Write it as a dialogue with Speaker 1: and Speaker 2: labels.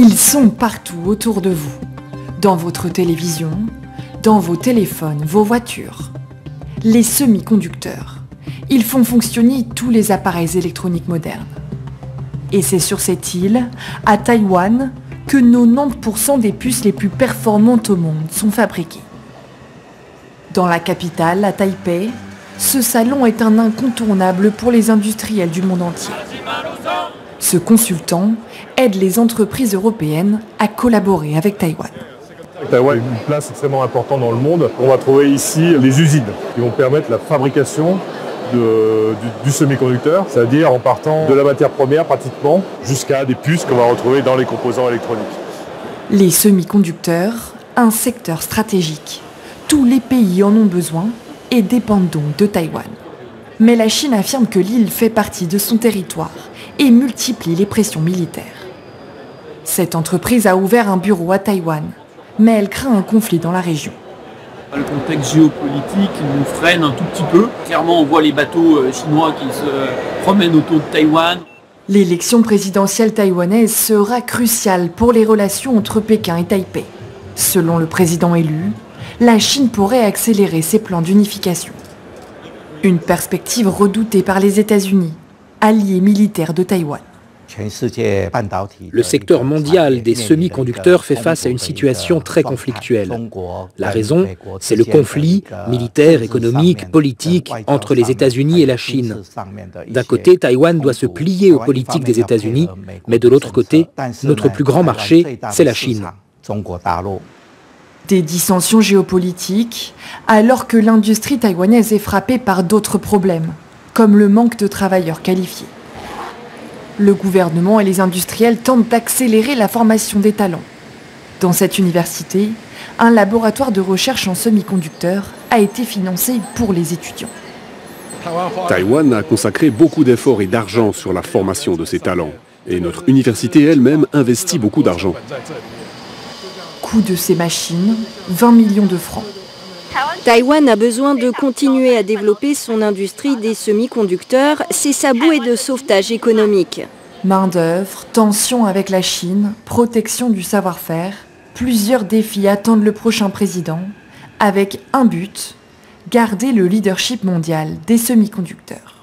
Speaker 1: Ils sont partout autour de vous, dans votre télévision, dans vos téléphones, vos voitures. Les semi-conducteurs, ils font fonctionner tous les appareils électroniques modernes. Et c'est sur cette île, à Taïwan, que 90% des puces les plus performantes au monde sont fabriquées. Dans la capitale, à Taipei, ce salon est un incontournable pour les industriels du monde entier. Ce consultant aide les entreprises européennes à collaborer avec Taïwan.
Speaker 2: Taïwan a une place extrêmement importante dans le monde. On va trouver ici les usines qui vont permettre la fabrication du semi-conducteur, c'est-à-dire en partant de la matière première pratiquement jusqu'à des puces qu'on va retrouver dans les composants électroniques.
Speaker 1: Les semi-conducteurs, un secteur stratégique. Tous les pays en ont besoin et dépendent donc de Taïwan. Mais la Chine affirme que l'île fait partie de son territoire et multiplie les pressions militaires. Cette entreprise a ouvert un bureau à Taïwan, mais elle craint un conflit dans la région.
Speaker 3: Le contexte géopolitique nous freine un tout petit peu. Clairement, on voit les bateaux chinois qui se promènent autour de Taïwan.
Speaker 1: L'élection présidentielle taïwanaise sera cruciale pour les relations entre Pékin et Taipei. Selon le président élu, la Chine pourrait accélérer ses plans d'unification. Une perspective redoutée par les États-Unis, alliés militaires de Taïwan.
Speaker 4: Le secteur mondial des semi-conducteurs fait face à une situation très conflictuelle. La raison, c'est le conflit militaire, économique, politique entre les États-Unis et la Chine. D'un côté, Taïwan doit se plier aux politiques des États-Unis, mais de l'autre côté, notre plus grand marché, c'est la Chine.
Speaker 1: Des dissensions géopolitiques, alors que l'industrie taïwanaise est frappée par d'autres problèmes, comme le manque de travailleurs qualifiés. Le gouvernement et les industriels tentent d'accélérer la formation des talents. Dans cette université, un laboratoire de recherche en semi-conducteurs a été financé pour les étudiants.
Speaker 5: Taïwan a consacré beaucoup d'efforts et d'argent sur la formation de ses talents. Et notre université elle-même investit beaucoup d'argent.
Speaker 1: Coût de ces machines, 20 millions de francs.
Speaker 6: Taïwan a besoin de continuer à développer son industrie des semi-conducteurs, c'est sa bouée de sauvetage économique.
Speaker 1: Main-d'œuvre, tensions avec la Chine, protection du savoir-faire, plusieurs défis attendent le prochain président, avec un but, garder le leadership mondial des semi-conducteurs.